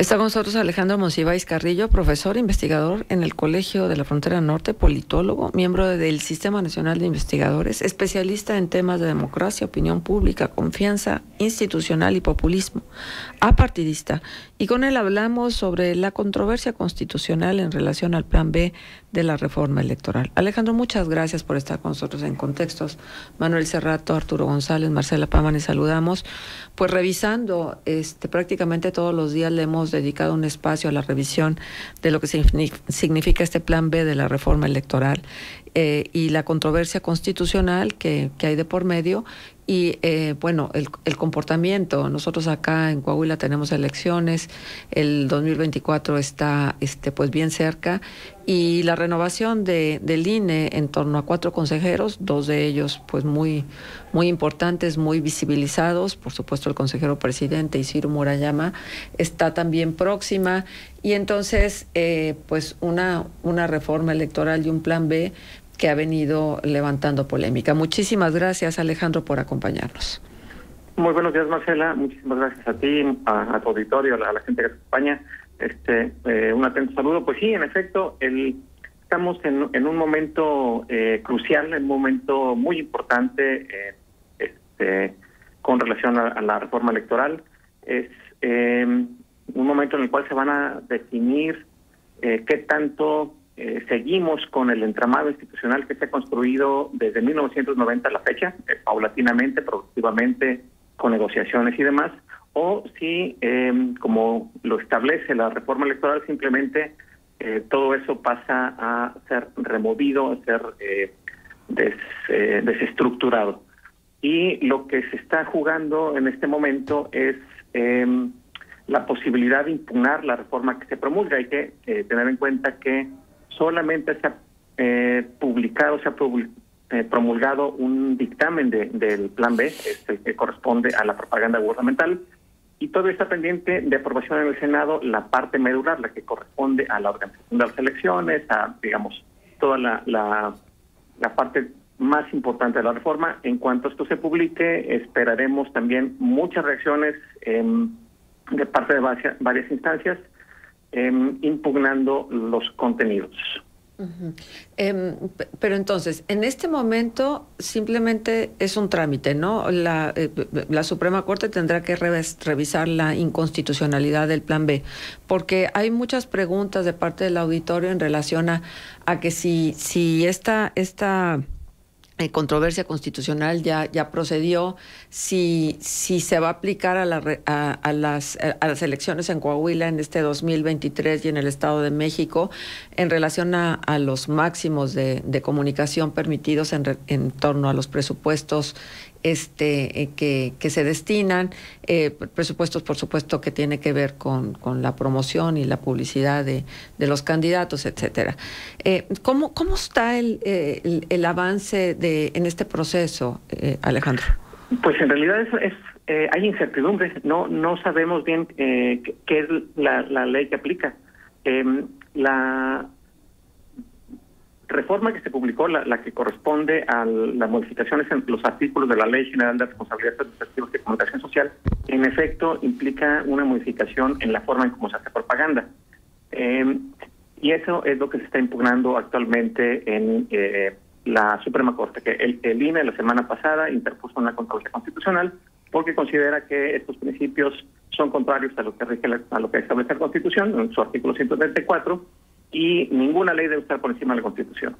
Está con nosotros Alejandro Monsiváis Carrillo, profesor, investigador en el Colegio de la Frontera Norte, politólogo, miembro del Sistema Nacional de Investigadores, especialista en temas de democracia, opinión pública, confianza institucional y populismo, apartidista. Y con él hablamos sobre la controversia constitucional en relación al Plan B de la reforma electoral. Alejandro, muchas gracias por estar con nosotros en Contextos. Manuel Cerrato, Arturo González, Marcela Pámane, saludamos. Pues revisando, prácticamente todos los días le hemos dedicado un espacio a la revisión de lo que significa este Plan B de la reforma electoral y la controversia constitucional que hay de por medio y bueno, el comportamiento. Nosotros acá en Coahuila tenemos elecciones, el 2024 está pues bien cerca, y la renovación del INE en torno a 4 consejeros, 2 de ellos pues muy importantes, muy visibilizados, por supuesto el consejero presidente Isidro Murayama está también próxima, y entonces pues una reforma electoral y un Plan B que ha venido levantando polémica. Muchísimas gracias, Alejandro, por acompañarnos. Muy buenos días, Marcela. Muchísimas gracias a ti, a tu auditorio, a la gente que te acompaña. Un atento saludo. Pues sí, en efecto, estamos en un momento crucial, en un momento muy importante con relación a la reforma electoral. Es un momento en el cual se van a definir qué tanto seguimos con el entramado institucional que se ha construido desde 1990 a la fecha, paulatinamente, progresivamente, con negociaciones y demás, o si, como lo establece la reforma electoral, simplemente todo eso pasa a ser removido, a ser desestructurado. Y lo que se está jugando en este momento es la posibilidad de impugnar la reforma que se promulga. Hay que tener en cuenta que solamente se ha promulgado un dictamen del Plan B, que corresponde a la propaganda gubernamental, y todavía está pendiente de aprobación en el Senado la parte medular, la que corresponde a la organización de las elecciones, a, digamos, toda la parte más importante de la reforma. En cuanto esto se publique, esperaremos también muchas reacciones de parte de varias instancias, impugnando los contenidos. Pero entonces, en este momento simplemente es un trámite, ¿no? La Suprema Corte tendrá que revisar la inconstitucionalidad del Plan B, porque hay muchas preguntas de parte del auditorio en relación a que si esta controversia constitucional ya procedió, si se va a aplicar a las elecciones en Coahuila en este 2023 y en el Estado de México en relación a los máximos de comunicación permitidos en torno a los presupuestos que se destinan, presupuestos por supuesto que tiene que ver con la promoción y la publicidad de los candidatos, etcétera. ¿Cómo está el avance en este proceso, Alejandro? Pues en realidad hay incertidumbre, no sabemos bien qué es la ley que aplica. La reforma que se publicó, la que corresponde a las modificaciones en los artículos de la Ley General de Responsabilidad Administrativa de Comunicación Social, en efecto implica una modificación en la forma en cómo se hace propaganda. Y eso es lo que se está impugnando actualmente en la Suprema Corte, que el INE la semana pasada interpuso una controversia constitucional porque considera que estos principios son contrarios a lo que establece la Constitución en su artículo 134, y ninguna ley debe estar por encima de la Constitución.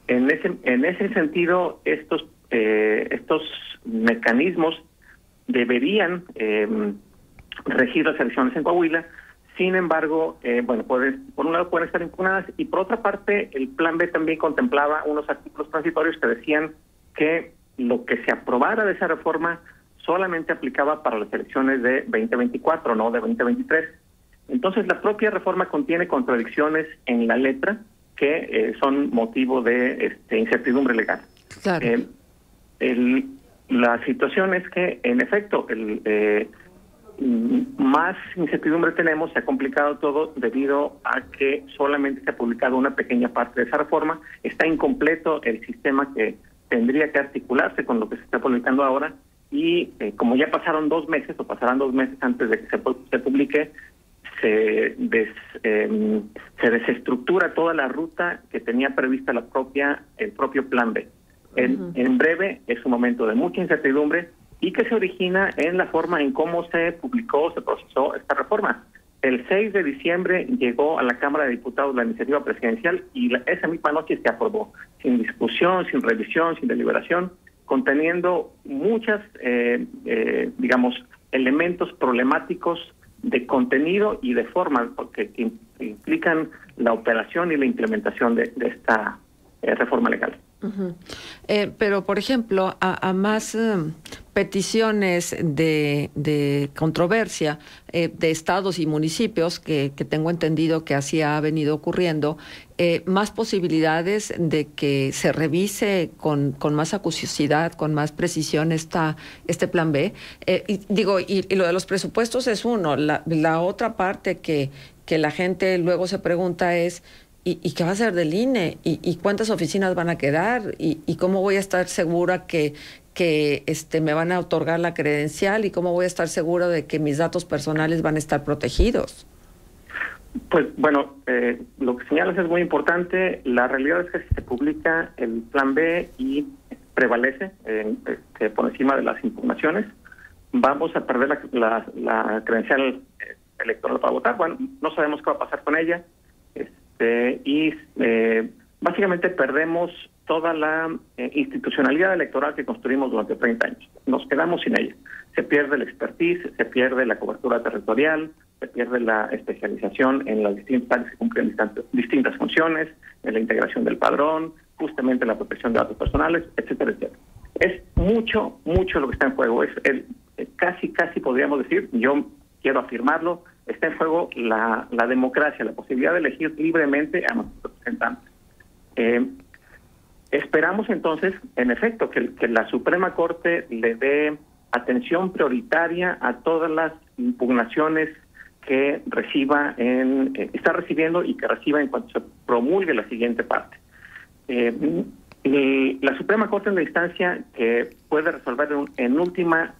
En ese sentido, estos mecanismos deberían regir las elecciones en Coahuila. Sin embargo, por un lado pueden estar impugnadas, y por otra parte el Plan B también contemplaba unos artículos transitorios que decían que lo que se aprobara de esa reforma solamente aplicaba para las elecciones de 2024, no de 2023. Entonces, la propia reforma contiene contradicciones en la letra que son motivo de incertidumbre legal. Claro. La situación es que, en efecto, más incertidumbre tenemos, se ha complicado todo debido a que solamente se ha publicado una pequeña parte de esa reforma. Está incompleto el sistema que tendría que articularse con lo que se está publicando ahora, y como ya pasaron 2 meses, o pasarán 2 meses antes de que se publique, se desestructura toda la ruta que tenía prevista el propio Plan B. En breve es un momento de mucha incertidumbre y que se origina en la forma en cómo se publicó, se procesó esta reforma. El 6 de diciembre llegó a la Cámara de Diputados la iniciativa presidencial y esa misma noche se aprobó, sin discusión, sin revisión, sin deliberación, conteniendo muchas, digamos, elementos problemáticos de contenido y de forma, porque implican la operación y la implementación de esta reforma legal. Pero, por ejemplo, a más peticiones de controversia de estados y municipios, que tengo entendido que así ha venido ocurriendo, más posibilidades de que se revise con más acuciosidad, con más precisión este Plan B. Y lo de los presupuestos es uno. La otra parte que la gente luego se pregunta es: ¿Y qué va a ser del INE? ¿Y cuántas oficinas van a quedar? ¿Y cómo voy a estar segura que me van a otorgar la credencial? ¿Y cómo voy a estar segura de que mis datos personales van a estar protegidos? Pues bueno, lo que señalas es muy importante. La realidad es que si se publica el Plan B y prevalece por encima de las impugnaciones, vamos a perder la credencial electoral para votar. Bueno, no sabemos qué va a pasar con ella. Básicamente perdemos toda la institucionalidad electoral que construimos durante 30 años. Nos quedamos sin ella. Se pierde el expertise, se pierde la cobertura territorial, se pierde la especialización en las distintas áreas que cumplen distintas funciones, en la integración del padrón, justamente la protección de datos personales, etcétera, etcétera. Es mucho lo que está en juego. Casi podríamos decir, yo quiero afirmarlo, está en juego la democracia, la posibilidad de elegir libremente a nuestros representantes. Esperamos entonces, en efecto, que la Suprema Corte le dé atención prioritaria a todas las impugnaciones que está recibiendo y que reciba en cuanto se promulgue la siguiente parte. La Suprema Corte es la instancia que puede resolver en última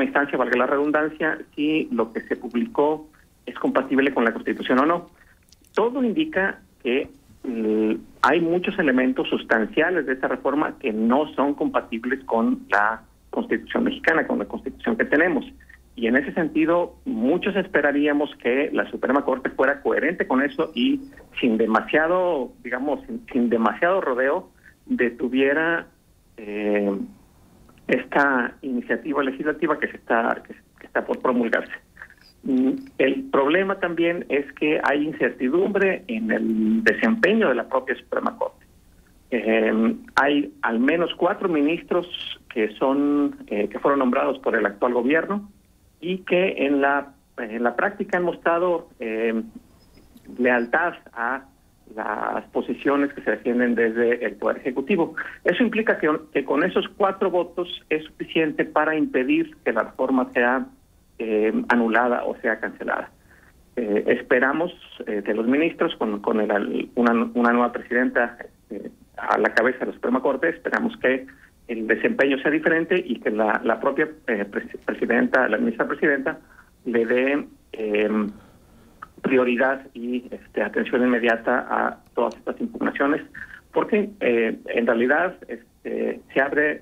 instancia, valga la redundancia, si lo que se publicó es compatible con la Constitución o no. Todo indica que hay muchos elementos sustanciales de esta reforma que no son compatibles con la Constitución mexicana, con la Constitución que tenemos. Y en ese sentido, muchos esperaríamos que la Suprema Corte fuera coherente con eso y sin demasiado rodeo, detuviera esta iniciativa legislativa que está por promulgarse. El problema también es que hay incertidumbre en el desempeño de la propia Suprema Corte. Hay al menos 4 ministros que fueron nombrados por el actual gobierno y que en la práctica han mostrado lealtad a las posiciones que se defienden desde el Poder Ejecutivo. Eso implica que con esos 4 votos es suficiente para impedir que la reforma sea anulada o sea cancelada. Esperamos de los ministros, con una nueva presidenta a la cabeza de la Suprema Corte, esperamos que el desempeño sea diferente y que la propia presidenta, la ministra presidenta, le dé prioridad y atención inmediata a todas estas impugnaciones, porque en realidad se abre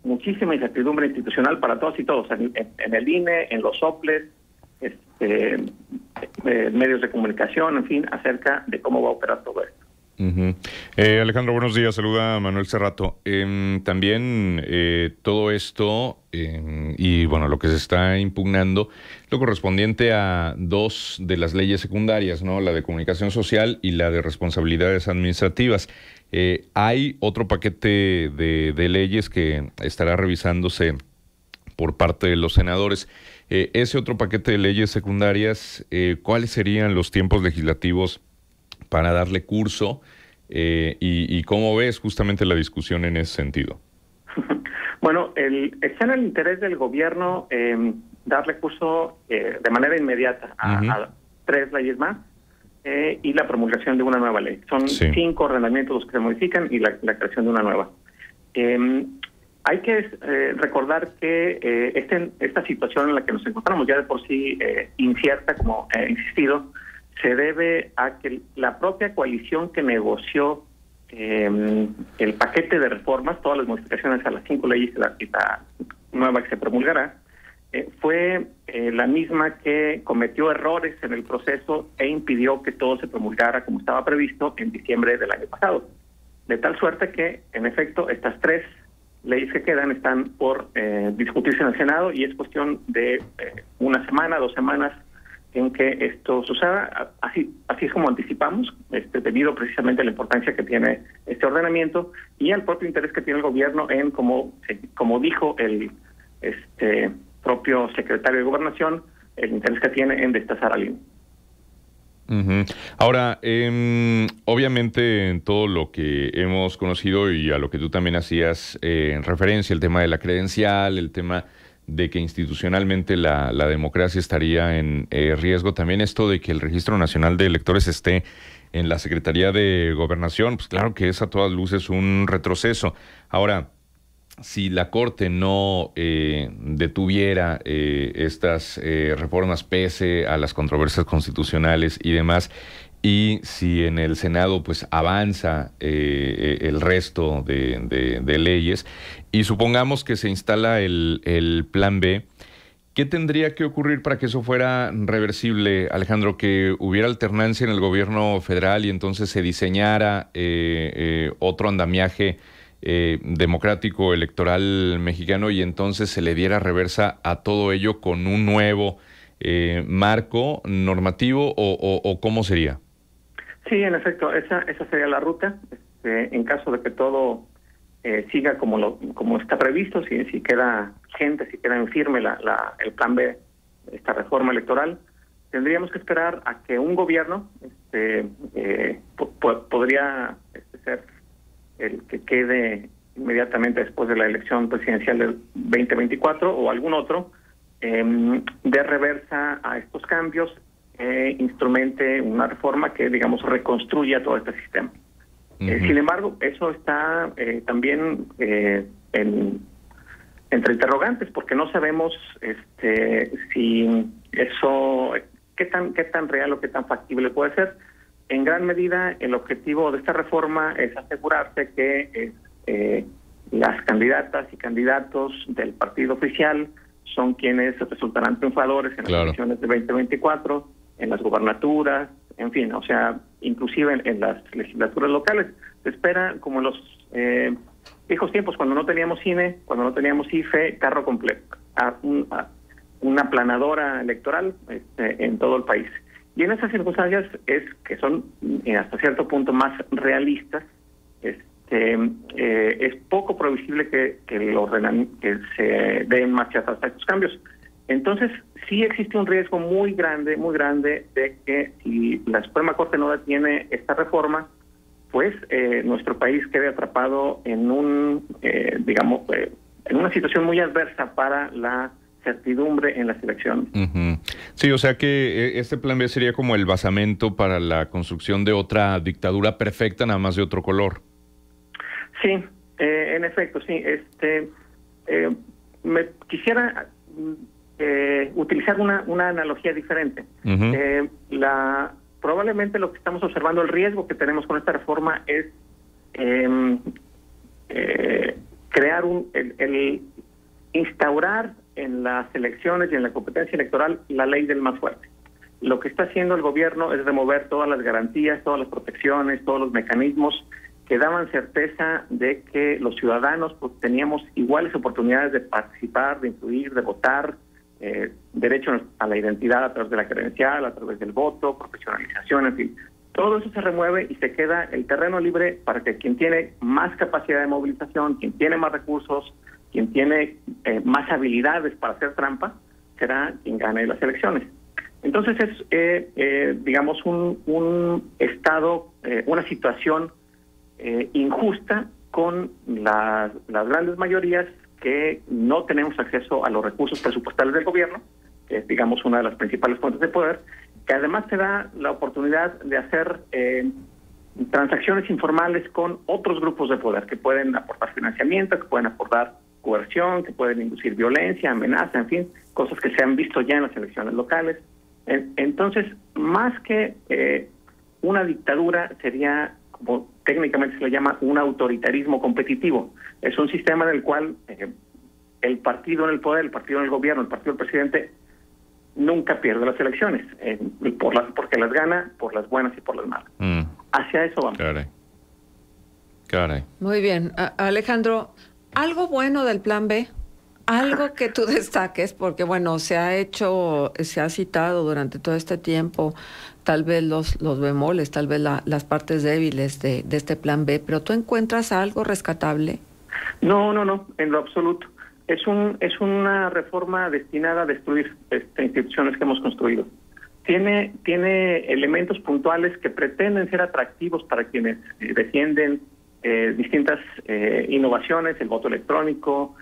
muchísima incertidumbre institucional para todos y todos, en el INE, en los soples, medios de comunicación, en fin, acerca de cómo va a operar todo esto. Alejandro, buenos días. Saluda a Manuel Cerrato. También todo esto y bueno, lo que se está impugnando, lo correspondiente a 2 de las leyes secundarias, ¿no? La de comunicación social y la de responsabilidades administrativas. Hay otro paquete de leyes que estará revisándose por parte de los senadores. Ese otro paquete de leyes secundarias, ¿cuáles serían los tiempos legislativos para darle curso y cómo ves justamente la discusión en ese sentido? Bueno, está en el interés del gobierno darle curso de manera inmediata a 3 leyes más y la promulgación de una nueva ley. Son 5 ordenamientos los que se modifican y la creación de una nueva. Hay que recordar que esta situación en la que nos encontramos, ya de por sí incierta, como he insistido, se debe a que la propia coalición que negoció el paquete de reformas, todas las modificaciones a las 5 leyes y la nueva que se promulgará, fue la misma que cometió errores en el proceso e impidió que todo se promulgara como estaba previsto en diciembre del año pasado. De tal suerte que, en efecto, estas 3 leyes que quedan están por discutirse en el Senado y es cuestión de una semana, 2 semanas en que esto suceda. Así es como anticipamos, debido precisamente a la importancia que tiene este ordenamiento y al propio interés que tiene el gobierno en, como dijo el propio secretario de Gobernación, el interés que tiene en destazar al INE. Ahora, obviamente en todo lo que hemos conocido y a lo que tú también hacías referencia, el tema de la credencial, el tema de que institucionalmente la democracia estaría en riesgo, también esto de que el Registro Nacional de Electores esté en la Secretaría de Gobernación, pues claro que es a todas luces un retroceso. Ahora, si la Corte no detuviera estas reformas pese a las controversias constitucionales y demás, y si en el Senado pues avanza el resto de leyes, y supongamos que se instala el Plan B, ¿qué tendría que ocurrir para que eso fuera reversible, Alejandro? Que hubiera alternancia en el gobierno federal y entonces se diseñara otro andamiaje democrático electoral mexicano y entonces se le diera reversa a todo ello con un nuevo marco normativo o ¿cómo sería? Sí, en efecto, esa sería la ruta. En caso de que todo siga como está previsto, si queda vigente, si queda en firme el Plan B, esta reforma electoral, tendríamos que esperar a que un gobierno podría ser el que quede inmediatamente después de la elección presidencial del 2024 o algún otro, de reversa a estos cambios, instrumente una reforma que, digamos, reconstruya todo este sistema. Sin embargo, eso está también entre interrogantes, porque no sabemos si eso, qué tan real o qué tan factible puede ser. En gran medida, el objetivo de esta reforma es asegurarse que las candidatas y candidatos del partido oficial son quienes resultarán triunfadores en las elecciones de 2024, en las gubernaturas, en fin, o sea, inclusive en las legislaturas locales. Se espera, como en los viejos tiempos, cuando no teníamos INE, cuando no teníamos IFE, carro completo, una aplanadora electoral en todo el país. Y en esas circunstancias que son hasta cierto punto más realistas, es poco previsible que se den marcha atrás a estos cambios. Entonces, sí existe un riesgo muy grande de que si la Suprema Corte no detiene esta reforma, pues nuestro país quede atrapado en en una situación muy adversa para la certidumbre en las elecciones. Sí, o sea que este Plan B sería como el basamento para la construcción de otra dictadura perfecta, nada más de otro color. Sí, en efecto, sí. Me quisiera utilizar una analogía diferente. Probablemente lo que estamos observando, el riesgo que tenemos con esta reforma es crear instaurar en las elecciones y en la competencia electoral la ley del más fuerte. Lo que está haciendo el gobierno es remover todas las garantías, todas las protecciones, todos los mecanismos que daban certeza de que los ciudadanos teníamos iguales oportunidades de participar, de influir, de votar, derecho a la identidad a través de la credencial, a través del voto, profesionalización, en fin. Todo eso se remueve y se queda el terreno libre para que quien tiene más capacidad de movilización, quien tiene más recursos, quien tiene más habilidades para hacer trampa, será quien gane las elecciones. Entonces es, digamos, un estado, una situación injusta con las grandes mayorías que no tenemos acceso a los recursos presupuestales del gobierno, que es, digamos, una de las principales fuentes de poder, que además te da la oportunidad de hacer transacciones informales con otros grupos de poder que pueden aportar financiamiento, que pueden aportar coerción, que pueden inducir violencia, amenaza, en fin, cosas que se han visto ya en las elecciones locales. Entonces, más que una dictadura, sería, como técnicamente se le llama, un autoritarismo competitivo. Es un sistema en el cual el partido en el poder, el partido en el gobierno, el partido del presidente, nunca pierde las elecciones, porque las gana por las buenas y por las malas. Hacia eso vamos. Caray. Muy bien. Alejandro, ¿algo bueno del plan B? Algo que tú destaques, porque bueno, se ha citado durante todo este tiempo, tal vez los bemoles, tal vez las partes débiles de este plan B, pero ¿tú encuentras algo rescatable? No, en lo absoluto. Es una reforma destinada a destruir instituciones que hemos construido. Tiene elementos puntuales que pretenden ser atractivos para quienes defienden distintas innovaciones, el voto electrónico,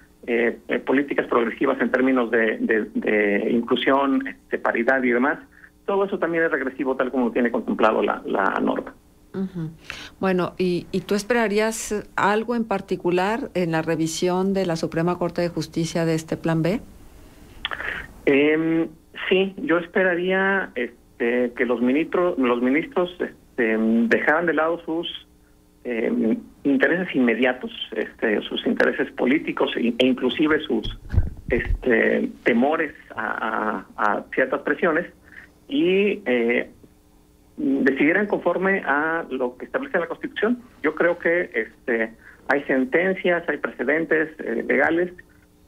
políticas progresivas en términos de inclusión, de paridad y demás. Todo eso también es regresivo, tal como tiene contemplado la norma. Uh-huh. Bueno, ¿y tú esperarías algo en particular en la revisión de la Suprema Corte de Justicia de este plan B? Sí, yo esperaría que los ministros dejaran de lado sus intereses inmediatos, sus intereses políticos e inclusive sus temores a ciertas presiones y decidieran conforme a lo que establece la Constitución. Yo creo que hay sentencias, hay precedentes legales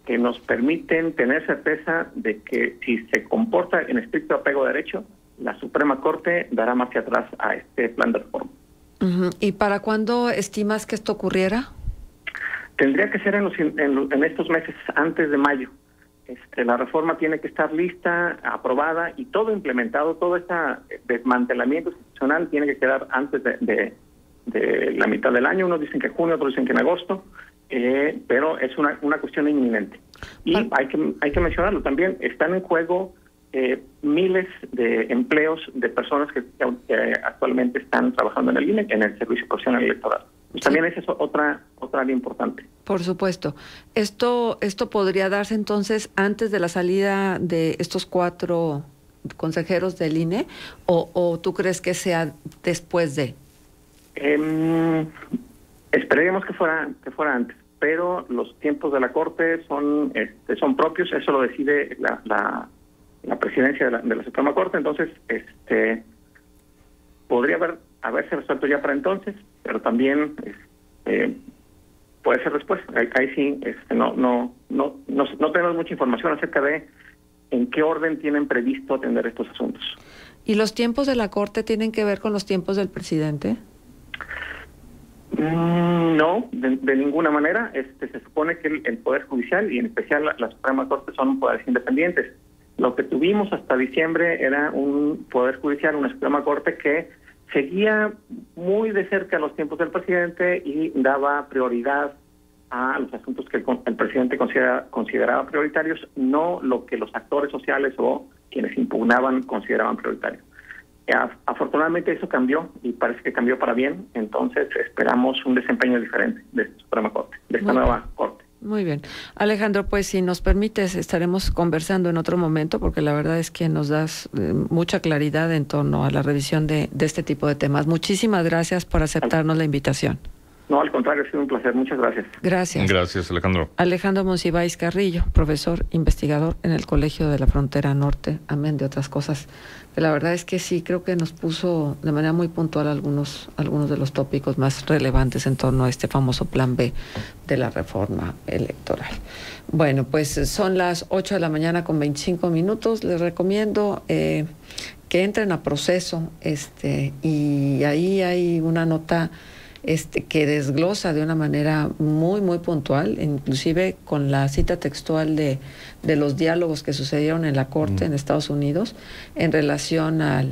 que nos permiten tener certeza de que si se comporta en estricto apego a derecho, la Suprema Corte dará marcha atrás a este plan de reforma. Uh-huh. ¿Y para cuándo estimas que esto ocurriera? Tendría que ser en estos meses, antes de mayo. La reforma tiene que estar lista, aprobada y todo implementado, todo este desmantelamiento institucional tiene que quedar antes de la mitad del año. Unos dicen que junio, otros dicen que en agosto, pero es una cuestión inminente. Y hay que mencionarlo también, están en juego miles de empleos de personas que actualmente están trabajando en el INE, en el Servicio Profesional Electoral. Pues también esa es otra área importante. Por supuesto. ¿Esto podría darse entonces antes de la salida de estos 4 consejeros del INE o tú crees que sea después de? Esperaríamos que fuera antes, pero los tiempos de la Corte son propios, eso lo decide la presidencia de la Suprema Corte, entonces podría haberse resuelto ya para entonces, pero también puede ser después. Ahí sí no tenemos mucha información acerca de en qué orden tienen previsto atender estos asuntos. ¿Y los tiempos de la Corte tienen que ver con los tiempos del presidente? No, de ninguna manera. Se supone que el Poder Judicial y en especial la Suprema Corte son poderes independientes. Lo que tuvimos hasta diciembre era un Poder Judicial, una Suprema Corte que seguía muy de cerca los tiempos del presidente y daba prioridad a los asuntos que el presidente consideraba prioritarios, no lo que los actores sociales o quienes impugnaban consideraban prioritario. Afortunadamente eso cambió y parece que cambió para bien, entonces esperamos un desempeño diferente de esta Suprema Corte, de esta nueva Corte. Muy bien. Alejandro, pues si nos permites, estaremos conversando en otro momento porque la verdad es que nos das mucha claridad en torno a la revisión de este tipo de temas. Muchísimas gracias por aceptarnos la invitación. No, al contrario, ha sido un placer. Muchas gracias. Gracias. Gracias, Alejandro. Alejandro Monsiváis Carrillo, profesor investigador en el Colegio de la Frontera Norte, amén de otras cosas. Que la verdad es que sí, creo que nos puso de manera muy puntual algunos de los tópicos más relevantes en torno a este famoso plan B de la reforma electoral. Bueno, pues son las 8 de la mañana con 25 minutos. Les recomiendo que entren a Proceso, y ahí hay una nota que desglosa de una manera muy, muy puntual, inclusive con la cita textual de los diálogos que sucedieron en la Corte en Estados Unidos en relación a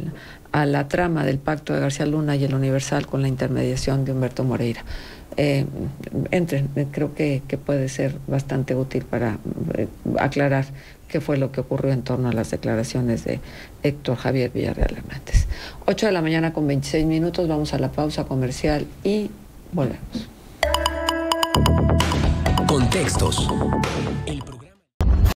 la trama del pacto de García Luna y el Universal con la intermediación de Humberto Moreira. Entren, creo que puede ser bastante útil para aclarar qué fue lo que ocurrió en torno a las declaraciones de Héctor Javier Villarreal Hernández. 8 de la mañana con 26 minutos, vamos a la pausa comercial y volvemos. Contextos. El programa